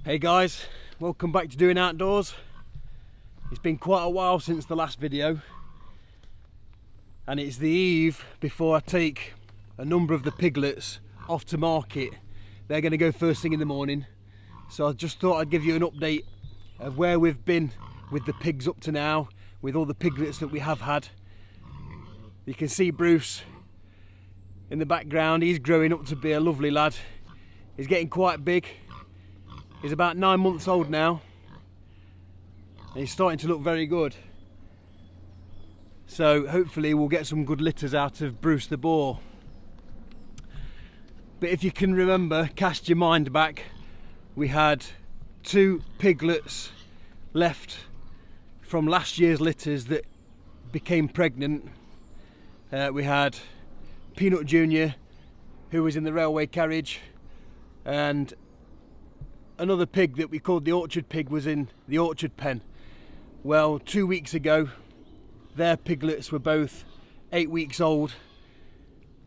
Hey guys, welcome back to Doing Outdoors. It's been quite a while since the last video, and it's the eve before I take a number of the piglets off to market. They're going to go first thing in the morning, so I just thought I'd give you an update of where we've been with the pigs up to now, with all the piglets that we have had. You can see Bruce in the background. He's growing up to be a lovely lad. He's getting quite big. He's about 9 months old now, and he's starting to look very good. So hopefully we'll get some good litters out of Bruce the boar. But if you can remember, cast your mind back, we had 2 piglets left from last year's litters that became pregnant. We had Peanut Junior, who was in the railway carriage, and another pig that we called the orchard pig was in the orchard pen. Well, 2 weeks ago, their piglets were both 8 weeks old.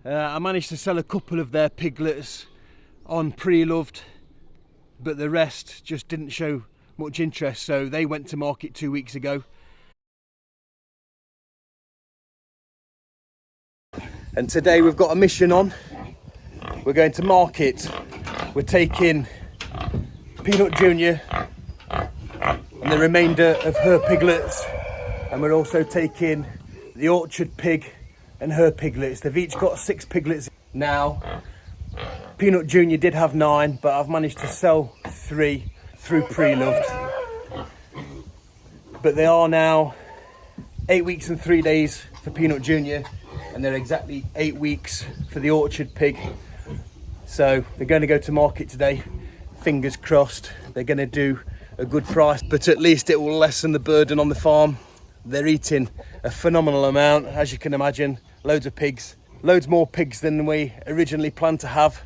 I managed to sell a couple of their piglets on Pre-Loved, but the rest just didn't show much interest, so they went to market 2 weeks ago. And today we've got a mission on. We're going to market. We're taking Peanut Junior and the remainder of her piglets, and we're also taking the orchard pig and her piglets. They've each got 6 piglets now. Peanut Junior did have 9, but I've managed to sell 3 through Pre-Loved. But they are now 8 weeks and 3 days for Peanut Junior, and they're exactly 8 weeks for the orchard pig. So they're going to go to market today. Fingers crossed they're going to do a good price, but at least it will lessen the burden on the farm. They're eating a phenomenal amount, as you can imagine. Loads of pigs, loads more pigs than we originally planned to have.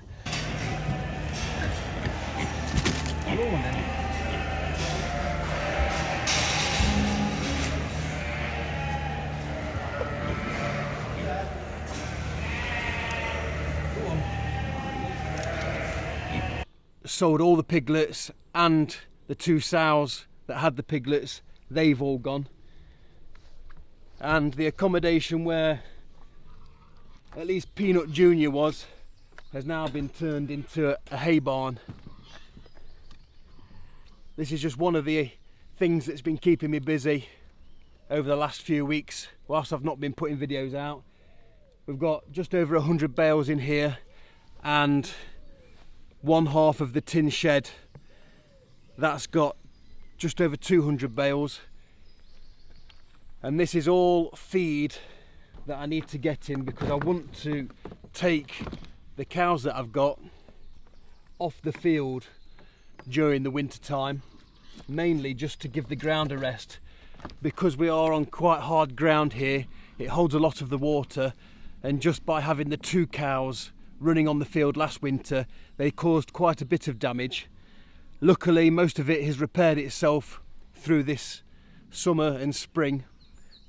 Sold all the piglets, and the 2 sows that had the piglets, they've all gone. And the accommodation where at least Peanut Junior was has now been turned into a hay barn. This is just one of the things that's been keeping me busy over the last few weeks whilst I've not been putting videos out. We've got just over 100 bales in here, and one half of the tin shed that's got just over 200 bales, and this is all feed that I need to get in because I want to take the cows that I've got off the field during the winter time, mainly just to give the ground a rest, because we are on quite hard ground here. It holds a lot of the water, and just by having the 2 cows running on the field last winter, they caused quite a bit of damage. Luckily, most of it has repaired itself through this summer and spring,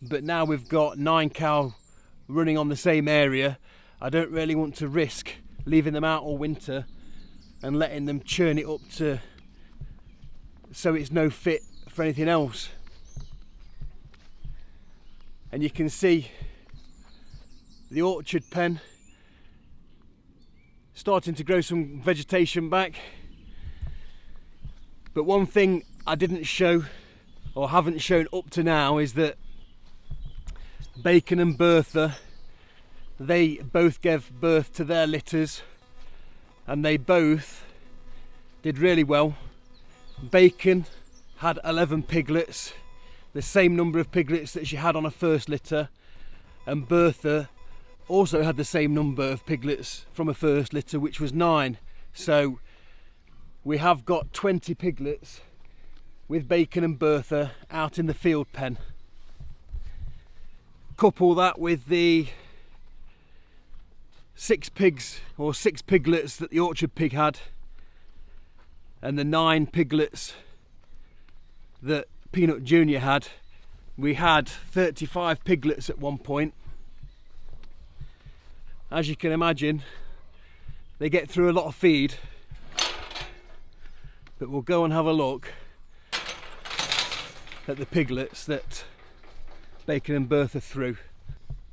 but now we've got 9 cows running on the same area. I don't really want to risk leaving them out all winter and letting them churn it up to so it's no fit for anything else. And you can see the orchard pen starting to grow some vegetation back. But one thing I didn't show, or haven't shown up to now, is that Bacon and Bertha, they both gave birth to their litters, and they both did really well. Bacon had 11 piglets, the same number of piglets that she had on her first litter, and Bertha also had the same number of piglets from her first litter, which was 9. So we have got 20 piglets with Bacon and Bertha out in the field pen. Couple that with the 6 pigs or 6 piglets that the orchard pig had, and the 9 piglets that Peanut Junior had. We had 35 piglets at one point. As you can imagine, they get through a lot of feed, But we'll go and have a look at the piglets that Bacon and Bertha threw.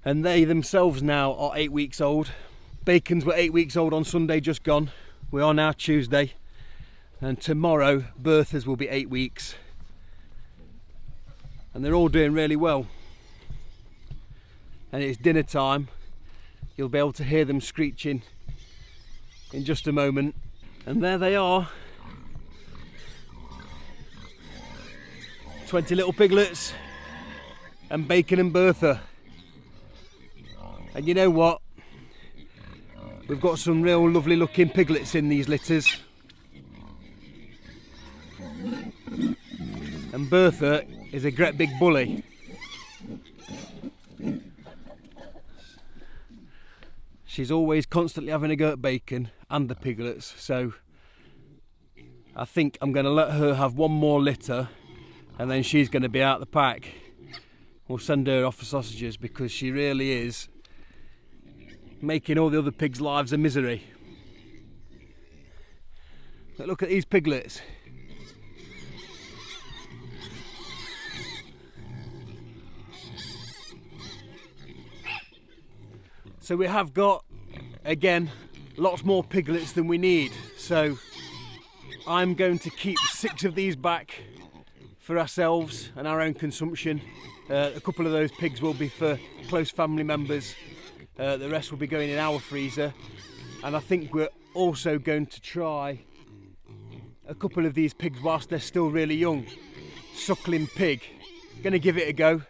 And they themselves now are 8 weeks old. Bacon's were 8 weeks old on Sunday just gone. We are now Tuesday, and tomorrow Bertha's will be 8 weeks. And they're all doing really well. And it's dinner time. You'll be able to hear them screeching in just a moment. And there they are. 20 little piglets and Bacon and Bertha. And you know what? We've got some real lovely looking piglets in these litters. And Bertha is a great big bully. She's always constantly having a go at Bacon and the piglets, so I think I'm going to let her have one more litter and then she's going to be out the pack. We'll send her off for sausages because she really is making all the other pigs' lives a misery. But look at these piglets. So we have got, again, lots more piglets than we need. So I'm going to keep 6 of these back for ourselves and our own consumption. A couple of those pigs will be for close family members. The rest will be going in our freezer. And I think we're also going to try a couple of these pigs whilst they're still really young. Suckling pig. Going to give it a go.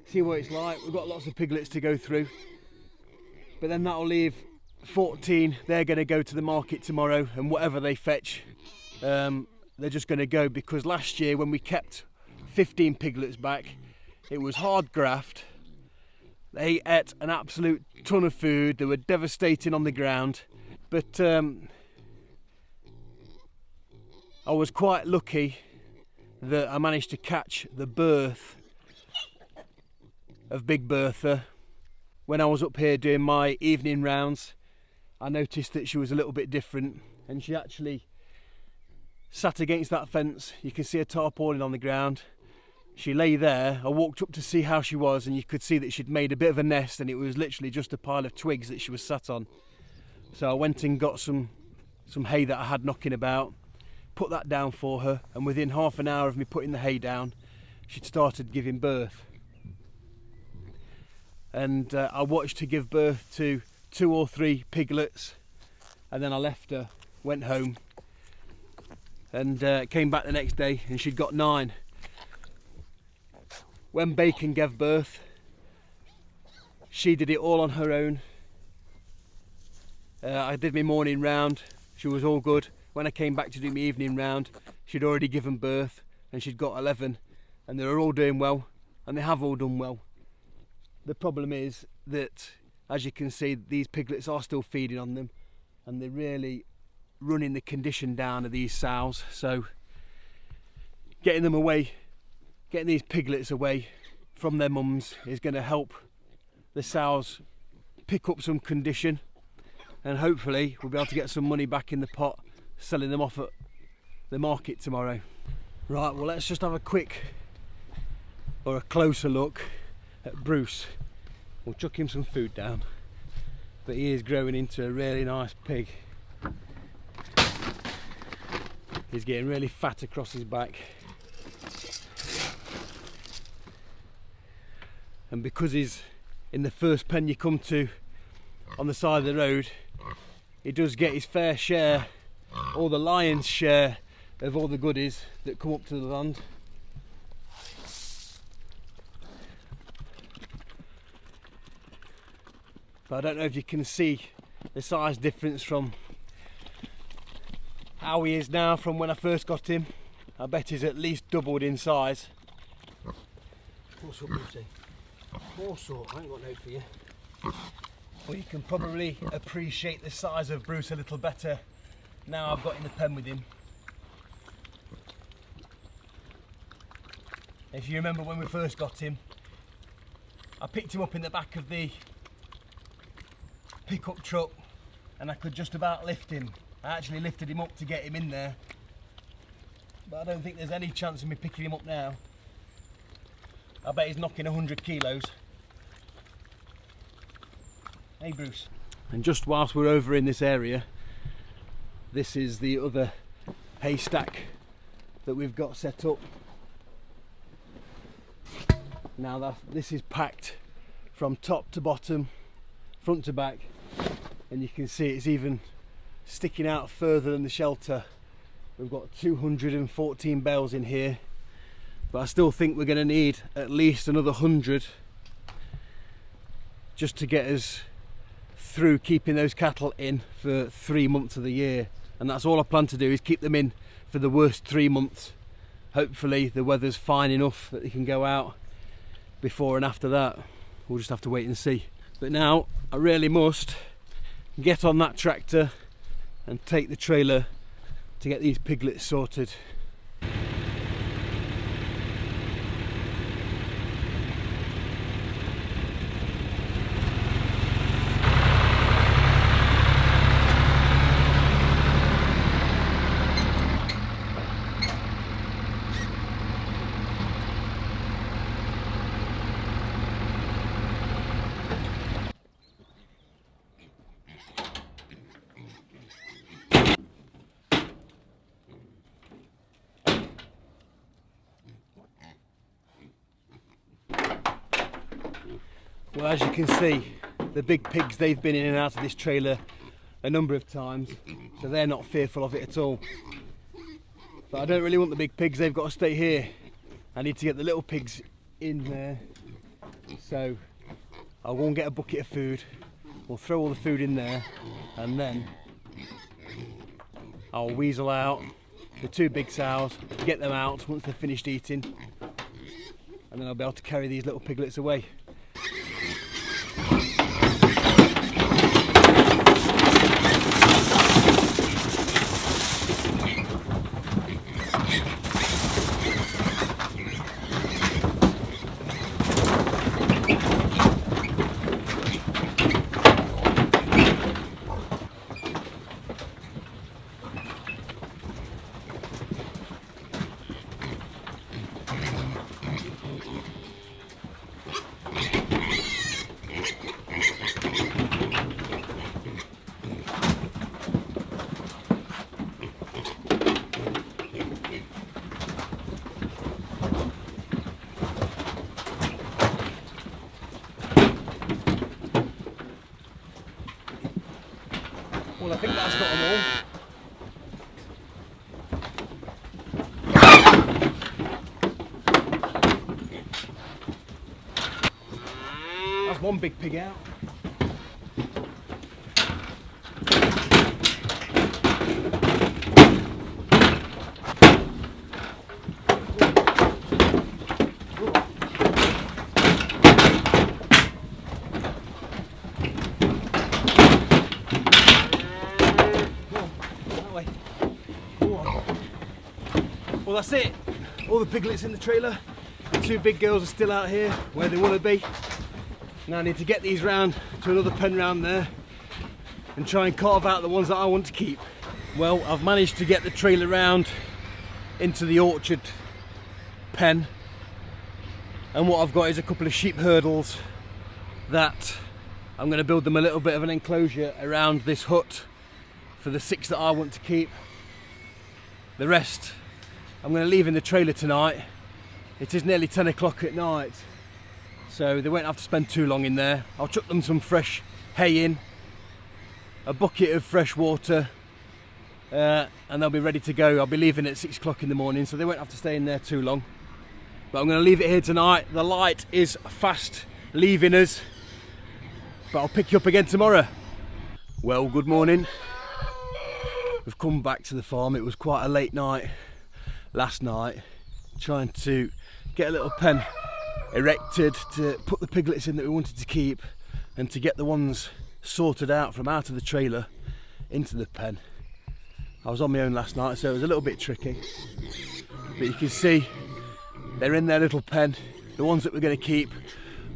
See what it's like. We've got lots of piglets to go through. But then that'll leave 14. They're going to go to the market tomorrow, and whatever they fetch, they're just going to go, because last year when we kept 15 piglets back, it was hard graft. They ate an absolute ton of food. They were devastating on the ground. But I was quite lucky that I managed to catch the birth of Big Bertha. When I was up here doing my evening rounds, I noticed that she was a little bit different, and she actually sat against that fence. You can see a tarpaulin on the ground. She lay there. I walked up to see how she was, and you could see that she'd made a bit of a nest, and it was literally just a pile of twigs that she was sat on. So I went and got some hay that I had knocking about, put that down for her, and within half an hour of me putting the hay down, she'd started giving birth. And I watched her give birth to 2 or 3 piglets, and then I left her, went home, and came back the next day, and she'd got 9. When Bacon gave birth, she did it all on her own. I did my morning round, she was all good. When I came back to do my evening round, she'd already given birth, and she'd got 11, and they were all doing well, and they have all done well. The problem is that, as you can see, these piglets are still feeding on them, and they're really running the condition down of these sows. So getting them away, getting these piglets away from their mums is going to help the sows pick up some condition, and hopefully we'll be able to get some money back in the pot selling them off at the market tomorrow. Right, well, let's just have a closer look at Bruce. We'll chuck him some food down, but he is growing into a really nice pig. He's getting really fat across his back, and because he's in the first pen you come to on the side of the road, he does get his fair share, or the lion's share, of all the goodies that come up to the land. But I don't know if you can see the size difference from how he is now from when I first got him. I bet he's at least doubled in size. What's up, Lucy? More sort, I ain't got no for you. Well, you can probably appreciate the size of Bruce a little better now I've got in the pen with him. If you remember when we first got him, I picked him up in the back of the pickup truck and I could just about lift him. I actually lifted him up to get him in there, but I don't think there's any chance of me picking him up now. I bet he's knocking 100 kilos. Hey Bruce. And just whilst we're over in this area, this is the other haystack that we've got set up. Now this is packed from top to bottom, front to back, and you can see it's even sticking out further than the shelter. We've got 214 bales in here, but I still think we're going to need at least another 100 just to get us through keeping those cattle in for 3 months of the year. And that's all I plan to do, is keep them in for the worst 3 months. Hopefully the weather's fine enough that they can go out before and after that. We'll just have to wait and see. But now I really must get on that tractor and take the trailer to get these piglets sorted. Well, as you can see, the big pigs, they've been in and out of this trailer a number of times, so they're not fearful of it at all. But I don't really want the big pigs, they've got to stay here. I need to get the little pigs in there. So I'll go and get a bucket of food, we'll throw all the food in there, and then I'll weasel out the 2 big sows, get them out once they've finished eating, and then I'll be able to carry these little piglets away. Well, I think that's got them all. That's one big pig out. Well, that's it. All the piglets in the trailer. The 2 big girls are still out here where they want to be. Now I need to get these round to another pen round there and try and carve out the ones that I want to keep. Well, I've managed to get the trailer round into the orchard pen, and what I've got is a couple of sheep hurdles that I'm going to build them a little bit of an enclosure around this hut for the 6 that I want to keep. The rest I'm going to leave in the trailer tonight. It is nearly 10 o'clock at night, so they won't have to spend too long in there. I'll chuck them some fresh hay in, a bucket of fresh water, and they'll be ready to go. I'll be leaving at 6 o'clock in the morning, so they won't have to stay in there too long. But I'm going to leave it here tonight. The light is fast leaving us, but I'll pick you up again tomorrow. Well, good morning. We've come back to the farm. It was quite a late night last night, trying to get a little pen erected to put the piglets in that we wanted to keep, and to get the ones sorted out from out of the trailer into the pen. I was on my own last night, so it was a little bit tricky, but you can see they're in their little pen, the ones that we're going to keep.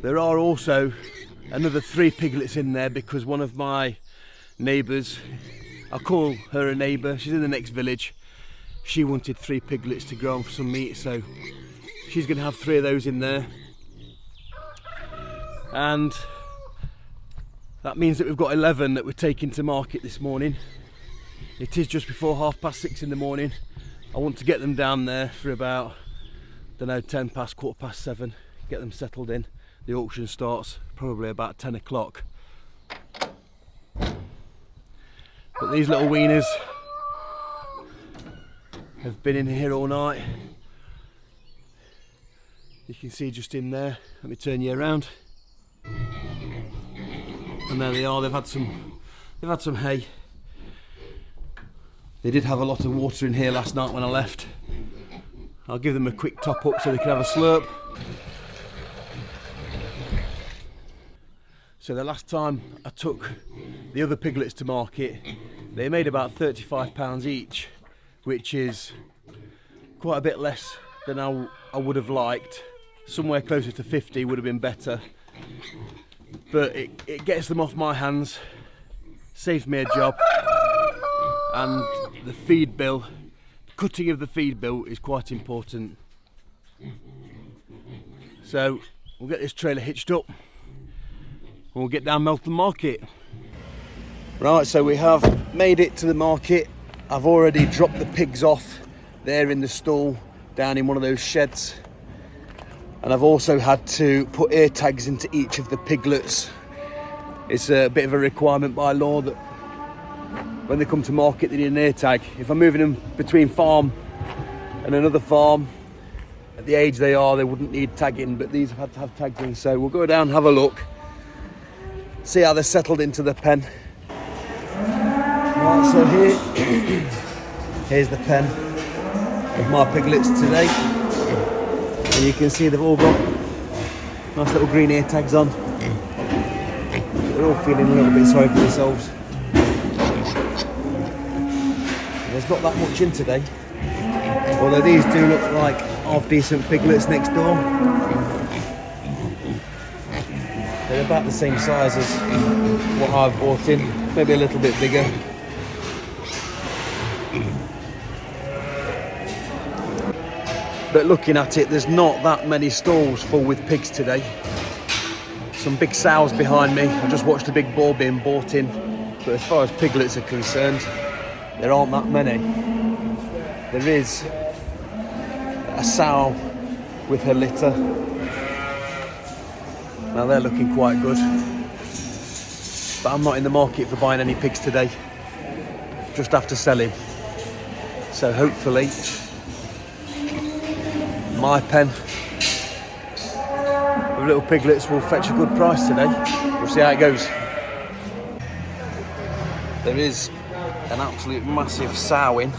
There are also another 3 piglets in there because one of my neighbours, I'll call her a neighbour, she's in the next village, she wanted 3 piglets to grow on for some meat, so she's going to have 3 of those in there. And that means that we've got 11 that we're taking to market this morning. It is just before 6:30 in the morning. I want to get them down there for about, I don't know, 10 past, 7:15, get them settled in. The auction starts probably about 10 o'clock. But these little weaners have been in here all night. You can see just in there. Let me turn you around. And there they are. They've had some hay. They did have a lot of water in here last night when I left. I'll give them a quick top up so they can have a slurp. So the last time I took the other piglets to market, they made about £35 each, which is quite a bit less than I would have liked. Somewhere closer to 50 would have been better. But it gets them off my hands, saves me a job, and the feed bill, cutting of the feed bill is quite important. So we'll get this trailer hitched up and we'll get down Melton Market. Right, so we have made it to the market. I've already dropped the pigs off there in the stall down in one of those sheds, and I've also had to put ear tags into each of the piglets. It's a bit of a requirement by law that when they come to market they need an ear tag. If I'm moving them between farm and another farm, at the age they are, they wouldn't need tagging, but these have had to have tags in. So we'll go down and have a look, see how they're settled into the pen. Right, so here's the pen of my piglets today. And you can see they've all got nice little green ear tags on. They're all feeling a little bit sorry for themselves. There's not that much in today, although these do look like half decent piglets next door. They're about the same size as what I've bought in, maybe a little bit bigger. But looking at it, there's not that many stalls full with pigs today. Some big sows behind me. I just watched a big bull being bought in. But as far as piglets are concerned, there aren't that many. There is a sow with her litter. Now they're looking quite good. But I'm not in the market for buying any pigs today. Just after selling. So hopefully my pen of little piglets will fetch a good price today. We'll see how it goes. There is an absolute massive sow in.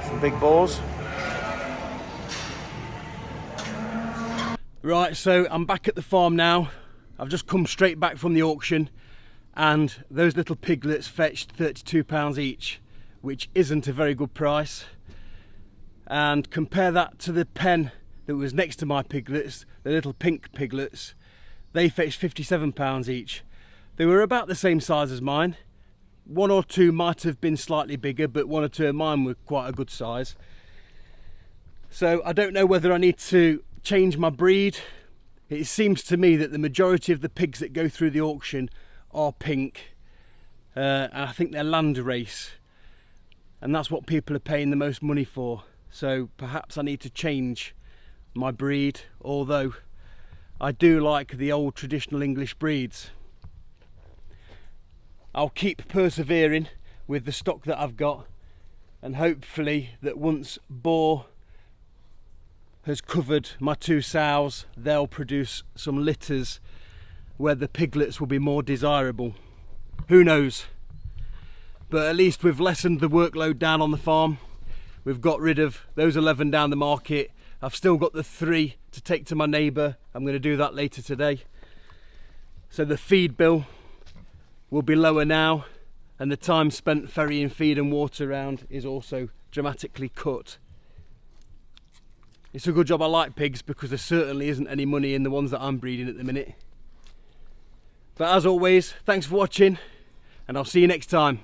Some big boars. Right, so I'm back at the farm now. I've just come straight back from the auction, and those little piglets fetched £32 each, which isn't a very good price. And compare that to the pen that was next to my piglets, the little pink piglets. They fetched £57 each. They were about the same size as mine. One or two might have been slightly bigger, but one or two of mine were quite a good size. So I don't know whether I need to change my breed. It seems to me that the majority of the pigs that go through the auction are pink, and I think they're landrace, and that's what people are paying the most money for. So perhaps I need to change my breed, although I do like the old traditional English breeds. I'll keep persevering with the stock that I've got, and hopefully that once Boar has covered my 2 sows, they'll produce some litters where the piglets will be more desirable. Who knows? But at least we've lessened the workload down on the farm. We've got rid of those 11 down the market. I've still got the 3 to take to my neighbour. I'm going to do that later today. So the feed bill will be lower now, and the time spent ferrying feed and water around is also dramatically cut. It's a good job I like pigs, because there certainly isn't any money in the ones that I'm breeding at the minute. But as always, thanks for watching, and I'll see you next time.